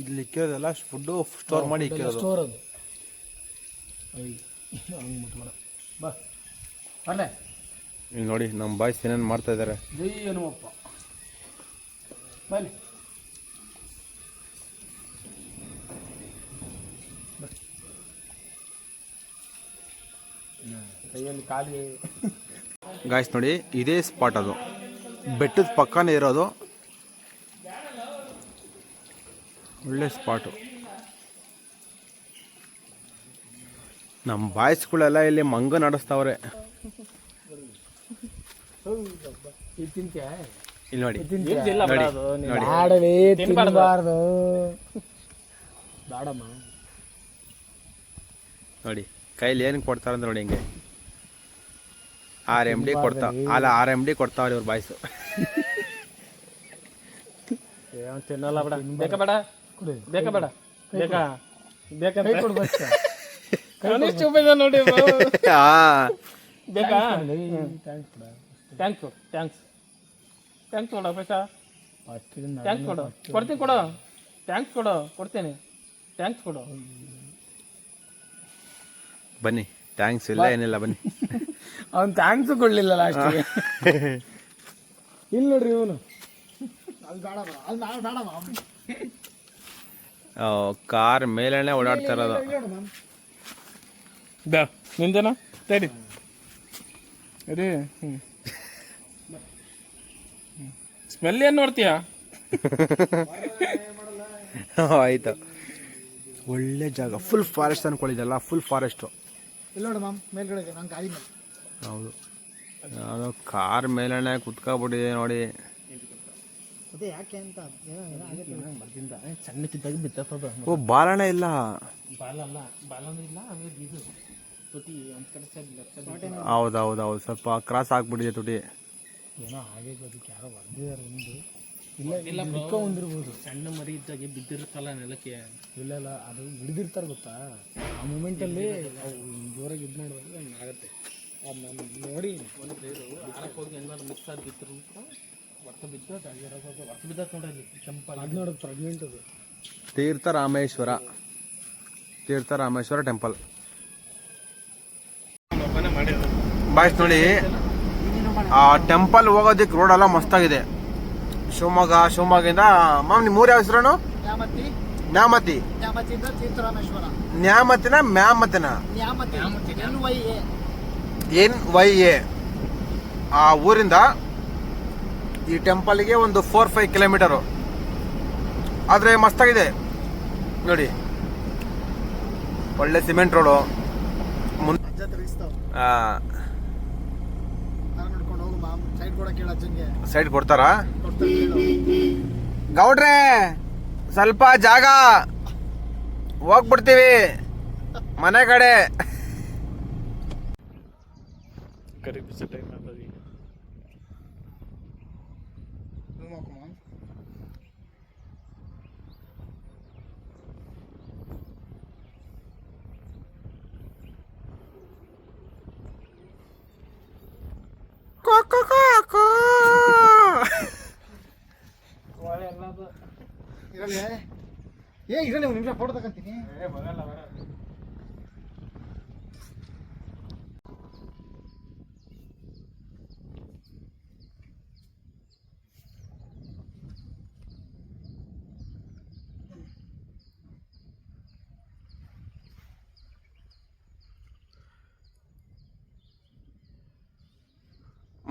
ಇಲ್ಲಿ ಇಕ್ಕಿರೋದೆಲ್ಲ ಫುಡ್ಡು ಸ್ಟೋರ್ ಮಾಡಿ ಇಕ್ಕಿರೋದು. ಸ್ಟೋರ್ ಅದು ಹಂಗೆ ಮುಟ್ಬೇಡ. ಬಾ ಅಲ್ಲೇ ಈಗ ನೋಡಿ ನಮ್ಮ ಬಾಯ್ಸ್ ಏನೇನು ಮಾಡ್ತಾ ಇದ್ದಾರೆ. ಜೈ ಹನುಮಪ್ಪ ಬಾಯ್ಲೆ. ಕೈಯಲ್ಲಿ ಖಾಲಿ ಗಾಯ್ಸ್ ನೋಡಿ, ಇದೇ ಸ್ಪಾಟ್, ಅದು ಬೆಟ್ಟದ ಪಕ್ಕನೇ ಇರೋದು. ಒಳ್ಳೆ ಸ್ಪಾಟು. ನಮ್ಮ ಬಾಯ್ಸ್ಗಳೆಲ್ಲ ಇಲ್ಲಿ ಮಂಗ ನಡೆಸ್ತಾವ್ರೆ. ಇಲ್ಲಿ ನೋಡಿ ನೋಡಿ ಕೈಲಿ ಏನು ಕೊಡ್ತಾರಂದ್ರೆ ನೋಡಿ ಹಿಂಗೆ RMD ಕೊಡ್ತಾ ಅಲ್ಲ RMD ಕೊಡ್ತಾವ್ರಿ ಇವ್ರ ಬಾಯ್ಸು. ತಿನ್ನಲ್ಲ ಬೇಡ, ಬೇಕಾ ಬೇಡ, ಬೇಕಾ ಬೇಡ, ಬೇಕಾ ಬೇಕಂತ ನೋಡಿ ಬೇಕಾ. ಥ್ಯಾಂಕ್ಸ್ ಥ್ಯಾಂಕ್ಸ್ ಥ್ಯಾಂಕ್ಸ್ ಕೊಡ ಪೈಸಾ. ಥ್ಯಾಂಕ್ಸ್ ಕೊಡು, ಕೊಡ್ತೀನಿ ಕೊಡು. ಥ್ಯಾಂಕ್ಸ್ ಕೊಡು, ಕೊಡ್ತೀನಿ. ಥ್ಯಾಂಕ್ಸ್ ಕೊಡು. ಬನ್ನಿ, ಥ್ಯಾಂಕ್ಸ್ ಇಲ್ಲ ಏನಿಲ್ಲ ಬನ್ನಿ. ಅವ್ನು ಥ್ಯಾಂಕ್ಸ್ ಕೊಡ್ಲಿಲ್ಲ ಲಾಸ್ಟಿಗೆ. ಇಲ್ಲಿ ನೋಡ್ರಿ ಇವನು ಕಾರ್ ಮೇಲೆನೆ ಓಡಾಡ್ತಾ ಇರೋದು. ನಿಂದೇನ ತಡಿ ಅದೇ ಸ್ಮೆಲ್ ಏನು ನೋಡ್ತೀಯ? ಆಯ್ತು, ಒಳ್ಳೆ ಜಾಗ. ಫುಲ್ ಫಾರೆಸ್ಟ್ ಅನ್ಕೊಳ್ಳಿದಲ್ಲ, ಫುಲ್ ಫಾರೆಸ್ಟು. ಇಲ್ಲ ನೋಡಿ ಮ್ಯಾಮ್, ಮೇಲ್ಗಡೆ ನಂಗೆ ಗಾಡಿ ಮೇಲೆ. ಹೌದು, ಅದು ಕಾರ್ ಮೇಲೆನೆ ಕುತ್ಕೊಬಿಟ್ಟಿದೆ ನೋಡಿ. ಅದೇ ಯಾಕೆ ಅಂತ ಸಣ್ಣಕ್ಕಿದ್ದಾಗ ಬಿತ್ತದ. ಓ, ಬಾಲನೇ ಇಲ್ಲ. ಬಾಲಲ್ಲ, ಬಾಲನೂ ಇಲ್ಲ. ಆಮೇಲೆ ಇದು ತುಟಿ ಒಂದು ಕಡೆ ಸೈಡ್. ಹೌದೌದು, ಸ್ವಲ್ಪ ಕ್ರಾಸ್ ಆಗ್ಬಿಟ್ಟಿದೆ ತುಟಿ. ಏನೋ ಹಾಗೆ ಅದಕ್ಕೆ ಯಾರೋ ಹೊಡೆದಿದ್ದಾರೆ ಒಂದು. ಇಲ್ಲ ಬಿಕ್ಕ ಹೊಂದಿರ್ಬೋದು. ಸಣ್ಣ ಮರಿ ಇದ್ದಾಗೆ ಬಿದ್ದಿರುತ್ತಲ್ಲ ನೆಲಕ್ಕೆ. ಇಲ್ಲ ಅದು ಹಿಡಿದಿರ್ತಾರೆ ಗೊತ್ತಾ, ಆ ಮೂಮೆಂಟಲ್ಲಿ ಜೋರಾಗಿ ಇದು ಮಾಡುವಾಗ ಹಂಗೆ ಆಗುತ್ತೆ. ಅದು ನಾನು ನೋಡಿ ಒಂದು ಪ್ಲೇರು ಆರಕ್ಕೆ ಹೋಗಿ ಏನಾದ್ರು ಮಿಕ್ಸ್ ಆಗಿ ಬಿತ್ತರು ಹೊತ್ತ ಬಿದ್ದು ಹೊತ್ತ ಬಿದ್ದ ನೋಡಲ್ಲಿ ಕೆಂಪ. ಅದು ನೋಡೋದು ಪ್ರೆಗ್ನೆಂಟ್. ಅದು ತೀರ್ಥರಾಮೇಶ್ವರ ಟೆಂಪಲ್. ಬಾಯ್ಸ್ ನೋಡಿ, ಆ ಟೆಂಪಲ್ ಹೋಗೋದಕ್ಕೆ ರೋಡೆಲ್ಲ ಮಸ್ತಾಗಿದೆ. ಶಿವಮೊಗ್ಗದಿಂದ ಮಾಮ್ ನಿಮ್ಮ ಊರ ಹೆಸರೇನು? ನ್ಯಾಮತಿ. ನ್ಯಾಮತಿ. ನ್ಯಾಮತಿಯಿಂದ ತೀರ್ಥರಾಮೇಶ್ವರ. ನ್ಯಾಮತಿನ ಮ್ಯಾಮತಿನ? ನ್ಯಾಮತಿ. NYA. NYA. ಆ ಊರಿಂದ ಈ ಟೆಂಪಲ್ಗೆ ಒಂದು 4-5 ಕಿಲೋಮೀಟರು. ಆದರೆ ಮಸ್ತಾಗಿದೆ ನೋಡಿ, ಒಳ್ಳೆ ಸಿಮೆಂಟ್ ರೋಡು. ಅಜ್ಜ ತಿರುಗಿಸ್ತಾವ. ನಾನು ನೋಡ್ಕೊಂಡು ಹೋಗು ಮಾಮ್, ಸೈಡ್ ಕೊಡಕ್ಕೆ ಹೇಳು ಅಜ್ಜಂಗೆ. ಸೈಡ್ ಕೊಡ್ತಾರಾ? ಕೊಡ್ತಾರೆ ಹೇಳು. ಗೌಡ್ರೆ ಸ್ವಲ್ಪ ಜಾಗ, ಹೋಗ್ಬಿಡ್ತೀವಿ ಮನೆ ಕಡೆ. ಇರಲಿ ಇರಲಿ, ಒಂದು ನಿಮಿಷ ಫೋಟೋ ತಗೊಂತೀನಿ.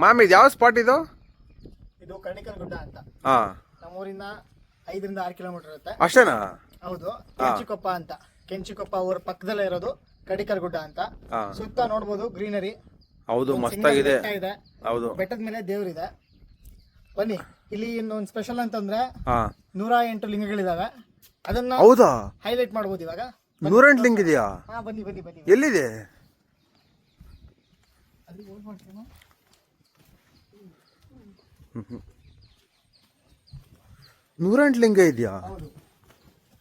ಮಾಮ್ ಇದು ಯಾವ ಸ್ಪಾಟ್ ಇದು? ಇದು ಕರ್ಣಿಕಲ್ ಗುಡ್ಡ ಅಂತ. ಹಾ, ನಮ್ಮೂರಿಂದ 5-6 ಕಿಲೋಮೀಟರ್ ಇರುತ್ತೆ. ಅಷ್ಟೇನಾ? ಹೌದು. ಕೆಂಚಿಕೊಪ್ಪ ಅಂತ, ಕೆಂಚಿಕೊಪ್ಪ ಊರ ಪಕ್ಕದಲ್ಲೇ ಇರೋದು ಕಡಿಕಲ್ ಗುಡ್ಡ ಅಂತ. ಸುತ್ತ ನೋಡ್ಬೋದು ಗ್ರೀನರಿ. ಹೌದು, ಮಸ್ತಾಗಿದೆ. ಬೆಟ್ಟ ಇದೆ. ಹೌದು, ಬೆಟ್ಟದ ಮೇಲೆ ದೇವ್ರಿದೆ. ಬನ್ನಿ, ಇಲ್ಲಿ ಇನ್ನೊಂದು ಸ್ಪೆಷಲ್ ಅಂತಂದ್ರೆ 108 ಲಿಂಗಗಳಿದಾವೆ. ಅದನ್ನ ಹೌದಾ ಹೈಲೈಟ್ ಮಾಡ್ಬೋದು ಇವಾಗ. 108 ಲಿಂಗ ಇದೆಯಾ? ಬನ್ನಿ ಬನ್ನಿ ಬನ್ನಿ. ಎಲ್ಲಿದೆ? ಅಲ್ಲಿ ಹೋಗಿ ಮಾಡ್ತೀವಿ. 108 ಲಿಂಗ ಇದೆಯಾ? ಹೌದು.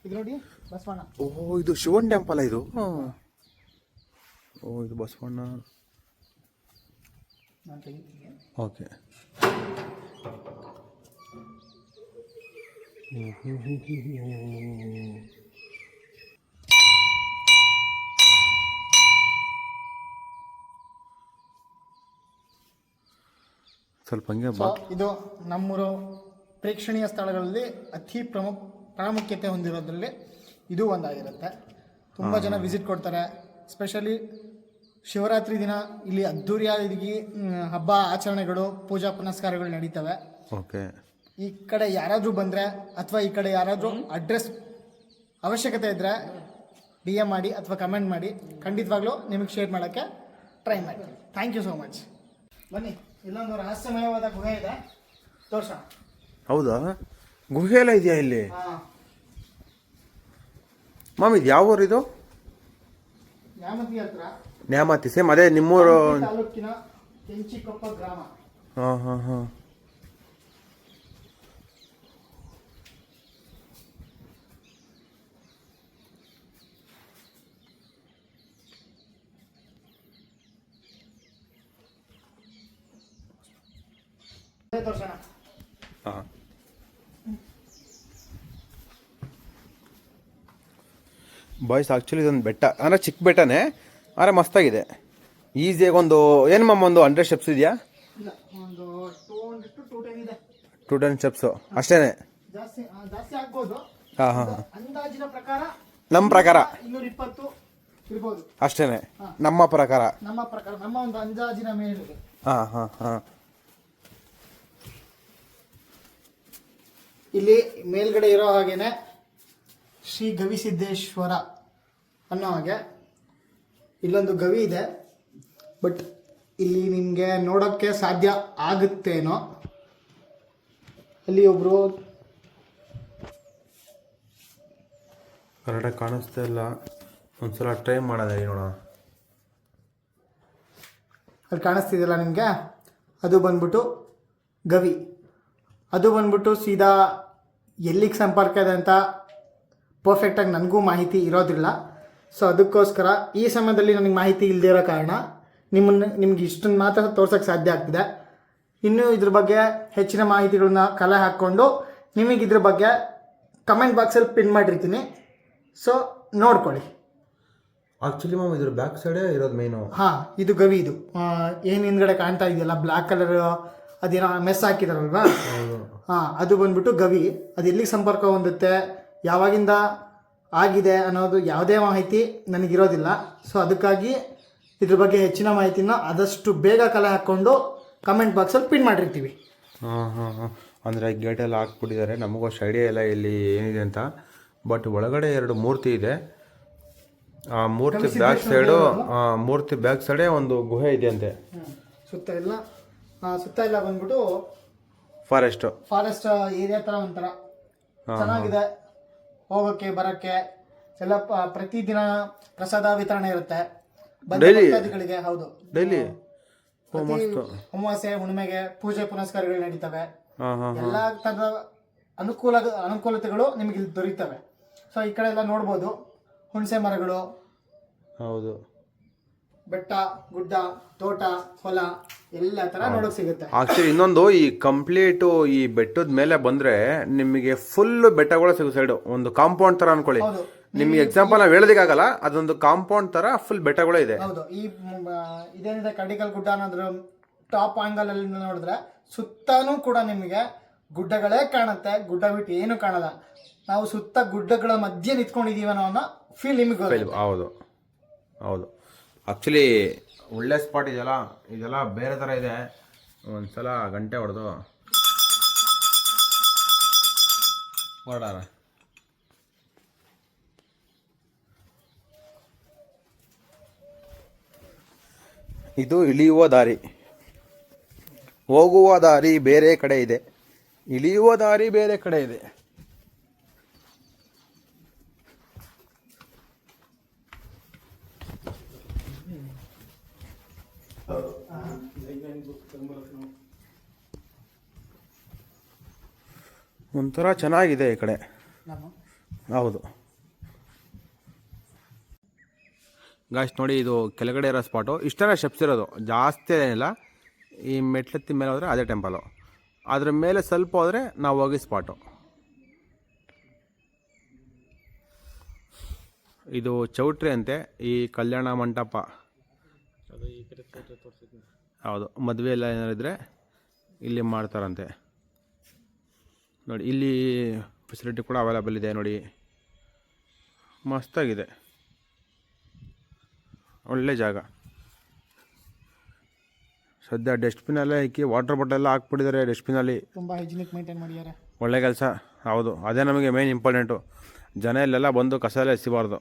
ಇದು ನೋಡಿ ಬಸವಣ್ಣ. ಓ, ಇದು ಶಿವನ್ ಟೆಂಪಲ್ ಇದು. ಓ, ಇದು ಬಸವಣ್ಣ. ಓಕೆ. ಸ್ವಲ್ಪ ಹಂಗೆ ಇದು ನಮ್ಮೂರು ಪ್ರೇಕ್ಷಣೀಯ ಸ್ಥಳಗಳಲ್ಲಿ ಅತಿ ಪ್ರಾಮುಖ್ಯತೆ ಹೊಂದಿರೋದ್ರಲ್ಲಿ ಇದು ಒಂದಾಗಿರುತ್ತೆ. ತುಂಬ ಜನ ವಿಸಿಟ್ ಕೊಡ್ತಾರೆ. ಸ್ಪೆಷಲಿ ಶಿವರಾತ್ರಿ ದಿನ ಇಲ್ಲಿ ಅದ್ದೂರಿಯಾಗಿ ಹಬ್ಬ ಆಚರಣೆಗಳು, ಪೂಜಾ ಪುನಸ್ಕಾರಗಳು ನಡೀತವೆ. ಓಕೆ. ಈ ಕಡೆ ಯಾರಾದರೂ ಬಂದರೆ ಅಥವಾ ಈ ಕಡೆ ಯಾರಾದರೂ ಅಡ್ರೆಸ್ ಅವಶ್ಯಕತೆ ಇದ್ದರೆ DM ಮಾಡಿ ಅಥವಾ ಕಮೆಂಟ್ ಮಾಡಿ, ಖಂಡಿತವಾಗ್ಲೂ ನಿಮಗೆ ಶೇರ್ ಮಾಡೋಕ್ಕೆ ಟ್ರೈ ಮಾಡ್ತೀನಿ. Thank you so much. ಬನ್ನಿ, ಇಲ್ಲೊಂದು ರಹಸ್ಯಮಯವಾದ ಗುಹೆ ಇದೆ, ತೋರ್ಸೋಣ. ಹೌದಾ? ಗುಹೆ ಎಲ್ಲ ಇದೆಯಾ ಇಲ್ಲಿ? ಮಾಮ್ ಇದು ಯಾವ ಊರು ಇದು? ನ್ಯಾಮತಿ ಹತ್ರ. ನ್ಯಾಮತಿ, ಸೇಮ್ ಅದೇ ನಿಮ್ಮೂರು ತಾಲೂಕಿನ ಕೆಂಚಿಕೊಪ್ಪ ಗ್ರಾಮ. ಹಾಂ ಹಾಂ ಹಾಂ. ತೋರ್ಸೋಣ. ಹಾಂ. ಬಾಯ್ಸ್ ಆ್ಯಕ್ಚುಲಿ ಇದೊಂದು ಬೆಟ್ಟ, ಅಂದರೆ ಚಿಕ್ಕ ಬೆಟ್ಟನೇ, ಆದರೆ ಮಸ್ತಾಗಿದೆ. ಈಸಿಯಾಗಿ ಒಂದು ಏನು ಮಮ್ಮ, ಒಂದು 100 ಸ್ಟೆಪ್ಸ್ ಇದೆಯಾ? ಇಲ್ಲ, ಒಂದು 200 to 210 ಇದೆ. 210 ಸ್ಟೆಪ್ಸು ಅಷ್ಟೇನೆ? ಜಾಸ್ತಿ ಆಗ್ಬೋದು. ಹಾಂ ಹಾಂ. ಅಂದಾಜಿನ ಪ್ರಕಾರ ನಮ್ಮ ಪ್ರಕಾರ 220 ಇರ್ಬೋದು ಅಷ್ಟೇನೆ. ನಮ್ಮ ಪ್ರಕಾರ, ನಮ್ಮ ಒಂದು ಅಂದಾಜಿನ ಮೇಲಿದೆ. ಹಾಂ ಹಾಂ ಹಾಂ. ಇಲ್ಲಿ ಮೇಲ್ಗಡೆ ಇರೋ ಹಾಗೇನೆ ಶ್ರೀ ಗವಿಸಿದ್ದೇಶ್ವರ ಅನ್ನೋ ಹಾಗೆ ಇಲ್ಲೊಂದು ಗವಿ ಇದೆ. ಬಟ್ ಇಲ್ಲಿ ನಿಮಗೆ ನೋಡೋಕ್ಕೆ ಸಾಧ್ಯ ಆಗುತ್ತೇನೋ. ಅಲ್ಲಿ ಒಬ್ರು ಕರೆಕ್ಟಾಗಿ ಕಾಣಿಸ್ತಾ ಇಲ್ಲ, ಒಂದ್ಸಲ ಟ್ರೈ ಮಾಡೋದ ನೋಡೋಣ. ಅಲ್ಲಿ ಕಾಣಿಸ್ತಿದೆಯಲ್ಲ ನಿಮಗೆ, ಅದು ಬಂದ್ಬಿಟ್ಟು ಗವಿ. ಅದು ಬಂದ್ಬಿಟ್ಟು ಸೀದಾ ಎಲ್ಲಿಗೆ ಸಂಪರ್ಕ ಇದೆ ಅಂತ ಪರ್ಫೆಕ್ಟಾಗಿ ನನಗೂ ಮಾಹಿತಿ ಇರೋದಿಲ್ಲ. ಸೊ ಅದಕ್ಕೋಸ್ಕರ ಈ ಸಮಯದಲ್ಲಿ ನನಗೆ ಮಾಹಿತಿ ಇಲ್ಲದೇ ಇರೋ ಕಾರಣ ನಿಮ್ಗೆ ಇಷ್ಟನ್ನು ಮಾತ್ರ ತೋರ್ಸೋಕ್ಕೆ ಸಾಧ್ಯ ಆಗ್ತಿದೆ. ಇನ್ನೂ ಇದ್ರ ಬಗ್ಗೆ ಹೆಚ್ಚಿನ ಮಾಹಿತಿಗಳನ್ನ ಕಲೆ ಹಾಕ್ಕೊಂಡು ನಿಮಗೆ ಇದ್ರ ಬಗ್ಗೆ ಕಮೆಂಟ್ ಬಾಕ್ಸಲ್ಲಿ ಪಿನ್ ಮಾಡಿರ್ತೀನಿ. ಸೊ ನೋಡ್ಕೊಳ್ಳಿ. ಆ್ಯಕ್ಚುಲಿ ಮ್ಯಾಮ್ ಇದ್ರ ಬ್ಯಾಕ್ ಸೈಡೇ ಇರೋದು ಮೇನು. ಹಾಂ, ಇದು ಗವಿ. ಇದು ಏನು ಹಿಂದ್ಗಡೆ ಕಾಣ್ತಾ ಇದೆಯಲ್ಲ ಬ್ಲ್ಯಾಕ್ ಕಲರ್ ಅದೇನೋ ಮೆಸ್ ಹಾಕಿದಾರಲ್ವಾ ಹಾಂ, ಅದು ಬಂದ್ಬಿಟ್ಟು ಗವಿ. ಅದು ಎಲ್ಲಿಗೆ ಸಂಪರ್ಕ ಹೊಂದುತ್ತೆ, ಯಾವಾಗಿಂದ ಆಗಿದೆ ಅನ್ನೋದು ಯಾವುದೇ ಮಾಹಿತಿ ನನಗಿರೋದಿಲ್ಲ. ಸೊ ಅದಕ್ಕಾಗಿ ಇದ್ರ ಬಗ್ಗೆ ಹೆಚ್ಚಿನ ಮಾಹಿತಿನ ಆದಷ್ಟು ಬೇಗ ಕಲೆ ಹಾಕ್ಕೊಂಡು ಕಮೆಂಟ್ ಬಾಕ್ಸಲ್ಲಿ ಪಿನ್ ಮಾಡಿರ್ತೀವಿ. ಹಾಂ ಅಂದರೆ ಗೇಟೆಲ್ಲ ಹಾಕ್ಬಿಟ್ಟಿದ್ದಾರೆ. ನಮಗೂ ಅಷ್ಟು ಐಡಿಯಾ ಇಲ್ಲ ಇಲ್ಲಿ ಏನಿದೆ ಅಂತ. ಬಟ್ ಒಳಗಡೆ 2 ಮೂರ್ತಿ ಇದೆ. ಆ ಮೂರ್ತಿ ಬ್ಯಾಕ್ ಸೈಡೇ ಒಂದು ಗುಹೆ ಇದೆ ಅಂತೆ. ಸುತ್ತ ಎಲ್ಲ ಬಂದ್ಬಿಟ್ಟು ಫಾರೆಸ್ಟ್ ಏರಿಯಾ ಥರ ಒಂಥರ ಚೆನ್ನಾಗಿದೆ. ಹೋಗೋಕ್ಕೆ ಬರೋಕ್ಕೆ ಎಲ್ಲ ಪ್ರತಿದಿನ ಪ್ರಸಾದ ವಿತರಣೆ ಇರುತ್ತೆ ಭಕ್ತಾದಿಗಳಿಗೆ. ಹೌದು, ಡೈಲಿ ಅಮಾವಾಸ್ಯೆ ಹುಣ್ಣಿಮೆಗೆ ಪೂಜೆ ಪುನಸ್ಕಾರಗಳು ನಡೀತವೆ. ಎಲ್ಲ ತರದ ಅನುಕೂಲತೆಗಳು ನಿಮಗೆ ಇಲ್ಲಿ ದೊರೀತವೆ. ಸೊ ಈ ಕಡೆ ಎಲ್ಲ ನೋಡ್ಬೋದು, ಹುಣಸೆ ಮರಗಳು, ಹೌದು, ಬೆಟ್ಟ ಗುಡ್ಡ, ತೋಟ, ಹೊಲ ಎಲ್ಲ ತರ ನೋಡಕ್ ಸಿಗುತ್ತೆ. ಆಕ್ಚುಲಿ ಇನ್ನೊಂದು, ಈ ಕಂಪ್ಲೀಟು ಈ ಬೆಟ್ಟದ ಮೇಲೆ ಬಂದ್ರೆ ನಿಮಗೆ ಫುಲ್ ಬೆಟ್ಟಗಳು ಸಿಗೋ ಸೈಡು ಒಂದು ಕಾಂಪೌಂಡ್ ತರ ಅನ್ಕೊಳ್ಳಿ. ನಿಮ್ಗೆ ಎಕ್ಸಾಂಪಲ್ ನಾವು ಹೇಳೋದಕ್ಕಾಗಲ್ಲ, ಅದೊಂದು ಕಾಂಪೌಂಡ್ ತರ ಫುಲ್ ಬೆಟ್ಟಗಳೇ ಇದೆ. ಹೌದು, ಈ ಇದೇನಿದೆ ಕಡಿಕಲ್ ಗುಡ್ಡ ಅನ್ನೋದ್ರ ಟಾಪ್ ಆಂಗಲ್ ಅಲ್ಲಿ ನೋಡಿದ್ರೆ ಸುತ್ತಾನು ಕೂಡ ನಿಮಗೆ ಗುಡ್ಡಗಳೇ ಕಾಣುತ್ತೆ. ಗುಡ್ಡ ಬಿಟ್ಟು ಏನು ಕಾಣಲ್ಲ. ನಾವು ಸುತ್ತ ಗುಡ್ಡಗಳ ಮಧ್ಯೆ ನಿಂತ್ಕೊಂಡಿದೀವಿ ಅನ್ನೋ ಫೀಲ್ ನಿಮಗೆ. ಹೌದು ಆಕ್ಚುಲಿ ಒಳ್ಳೆ ಸ್ಪಾಟ್ ಇದೆಲ್ಲ ಬೇರೆ ಥರ ಇದೆ. ಒಂದ್ಸಲ ಗಂಟೆ ಹೊಡೆದು ಹೊರಡಾರ. ಇದು ಇಳಿಯುವ ದಾರಿ, ಹೋಗುವ ದಾರಿ ಬೇರೆ ಕಡೆ ಇದೆ, ಇಳಿಯುವ ದಾರಿ ಬೇರೆ ಕಡೆ ಇದೆ. ಒಂಥರ ಚೆನ್ನಾಗಿದೆ ಈ ಕಡೆ. ಹೌದು ಗಾಯ್ಸ್, ನೋಡಿ ಇದು ಕೆಳಗಡೆ ಇರೋ ಸ್ಪಾಟು. ಇಷ್ಟನೇ ಸ್ಟೆಪ್ಸ್ ಇರೋದು, ಜಾಸ್ತಿ ಏನಿಲ್ಲ. ಈ ಮೆಟ್ಲೆತ್ತಿ ಮೇಲೆ ಹೋದರೆ ಅದೇ ಟೆಂಪಲು, ಅದ್ರ ಮೇಲೆ ಸ್ವಲ್ಪ ಹೋದರೆ ನಾವು ಹೋಗಿ ಸ್ಪಾಟು. ಇದು ಚೌಟ್ರಿ ಅಂತೆ, ಈ ಕಲ್ಯಾಣ ಮಂಟಪ. ಹೌದು, ಮದುವೆ ಎಲ್ಲ ಏನಾರು ಇದ್ದರೆ ಇಲ್ಲಿ ಮಾಡ್ತಾರಂತೆ. ನೋಡಿ ಇಲ್ಲಿ ಫೆಸಿಲಿಟಿ ಕೂಡ ಅವೈಲೇಬಲ್ ಇದೆ. ನೋಡಿ ಮಸ್ತಾಗಿದೆ, ಒಳ್ಳೆ ಜಾಗ. ಸದ್ಯ ಡಸ್ಟ್ಬಿನಲ್ಲೇ ಹಾಕಿ ವಾಟರ್ ಬಾಟಲ್ ಎಲ್ಲ ಹಾಕ್ಬಿಟ್ಟಿದ್ದಾರೆ ಡಸ್ಟ್ಬಿನಲ್ಲಿ. ತುಂಬ ಹೈಜಿನಿಕ್ ಮೇಂಟೈನ್ ಮಾಡಿದ್ದಾರೆ. ಒಳ್ಳೆ ಕೆಲಸ. ಹೌದು, ಅದೇ ನಮಗೆ ಮೇನ್ ಇಂಪಾರ್ಟೆಂಟು. ಜನ ಇಲ್ಲೆಲ್ಲ ಬಂದು ಕಸ ಎಲ್ಲ ಎಸಿಬಾರ್ದು.